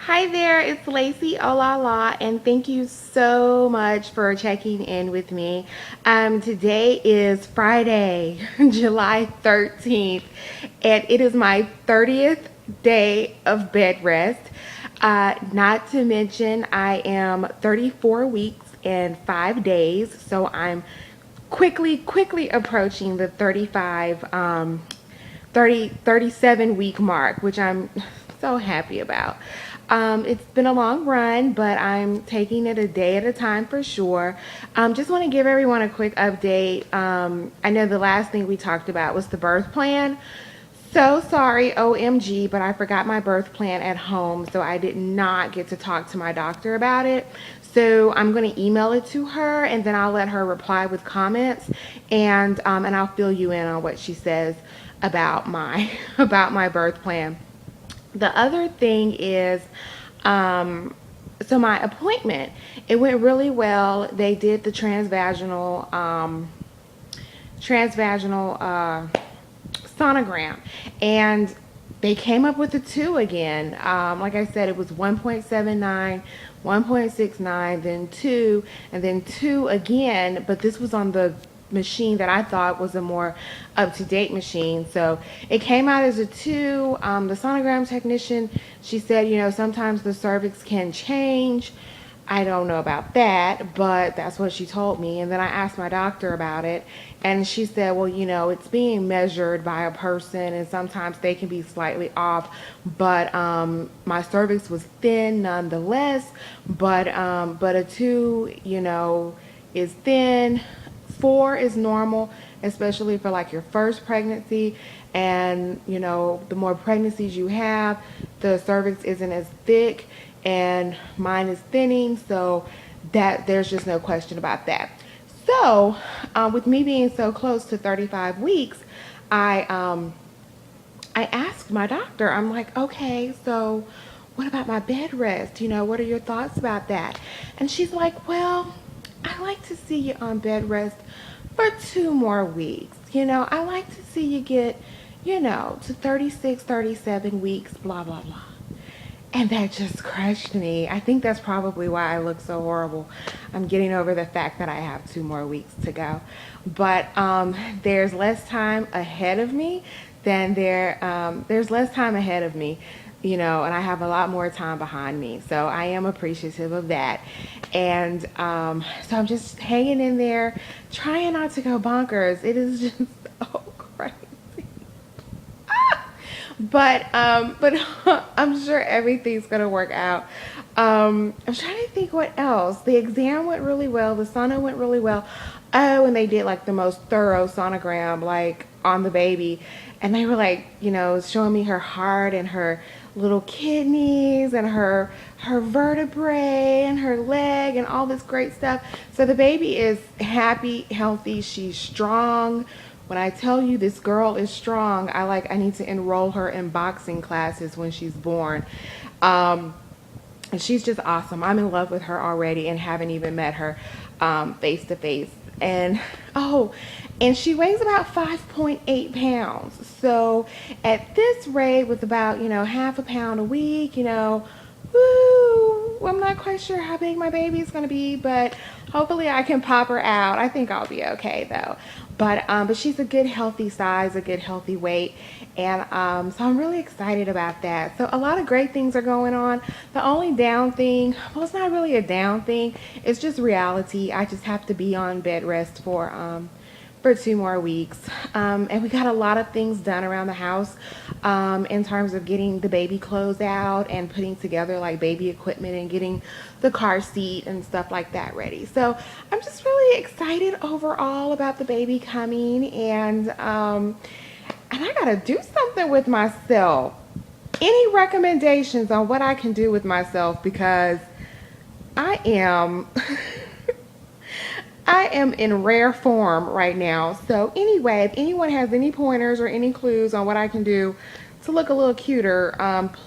Hi there, it's Lacey Olala, and thank you so much for checking in with me. Today is Friday, July 13th, and it is my 30th day of bed rest. Not to mention, I am 34 weeks and 5 days, so I'm quickly approaching the 37 week mark, which I'm so happy about. It's been a long run, but I'm taking it a day at a time for sure. Just want to give everyone a quick update. I know the last thing we talked about was the birth plan. So sorry, OMG, but I forgot my birth plan at home, so I did not get to talk to my doctor about it. So I'm going to email it to her, and then I'll let her reply with comments, and I'll fill you in on what she says about my about my birth plan. The other thing is, so my appointment, it went really well. They did the transvaginal sonogram, and they came up with a 2 again. Like I said, it was 1.79, 1.69, then 2, and then 2 again, but this was on the machine that I thought was a more up-to-date machine. So it came out as a 2. The sonogram technician, she said, sometimes the cervix can change. I don't know about that, but that's what she told me. And then I asked my doctor about it, and she said, well, it's being measured by a person, and sometimes they can be slightly off. But my cervix was thin nonetheless. But a 2, is thin. 4 is normal, especially for like your first pregnancy. And the more pregnancies you have, the cervix isn't as thick, and mine is thinning, so that there's just no question about that. So with me being so close to 35 weeks, I asked my doctor, I'm like, okay, so what about my bed rest? What are your thoughts about that? And she's like, well, I like to see you on bed rest for 2 more weeks. I like to see you get, to 36, 37 weeks, blah, blah, blah. And that just crushed me. I think that's probably why I look so horrible. I'm getting over the fact that I have 2 more weeks to go. But there's less time ahead of me there's less time ahead of me, and I have a lot more time behind me. So I am appreciative of that. And so I'm just hanging in there, trying not to go bonkers. It is just so crazy. But I'm sure everything's gonna work out. I'm trying to think what else. The exam went really well. The sono went really well. Oh, and they did like the most thorough sonogram like on the baby, and they were like, showing me her heart and her little kidneys and her vertebrae and her leg and all this great stuff. So the baby is happy, healthy. She's strong. When I tell you this girl is strong, I need to enroll her in boxing classes when she's born. And she's just awesome. I'm in love with her already and haven't even met her face to face. And and she weighs about 5.8 pounds. So at this rate, with about, half a pound a week, I'm not quite sure how big my baby is going to be, but hopefully I can pop her out. I think I'll be okay though. But she's a good healthy size, a good healthy weight, and so I'm really excited about that. So a lot of great things are going on. The only down thing, well, it's not really a down thing. It's just reality. I just have to be on bed rest for 2 more weeks. And we got a lot of things done around the house in terms of getting the baby clothes out and putting together like baby equipment and getting the car seat and stuff like that ready. So I'm just really excited overall about the baby coming, and I gotta do something with myself. Any recommendations on what I can do with myself, because I am I am in rare form right now. So anyway, if anyone has any pointers or any clues on what I can do to look a little cuter,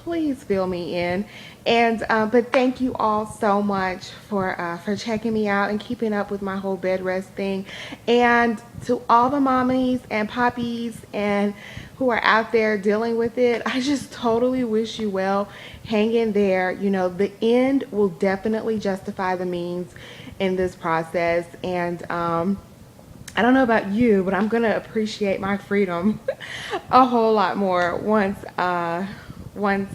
please fill me in. And but thank you all so much for checking me out and keeping up with my whole bed rest thing. And to all the mommies and poppies and who are out there dealing with it, I just totally wish you well. Hang in there. You know, the end will definitely justify the means in this process. And I don't know about you, but I'm gonna appreciate my freedom a whole lot more once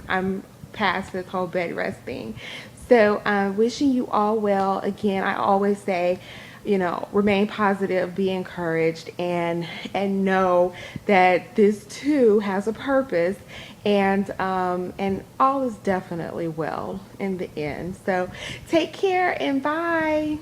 I'm past this whole bed rest thing. So wishing you all well. Again, I always say, you know, remain positive, be encouraged, and know that this too has a purpose, and all is definitely well in the end. So take care and bye.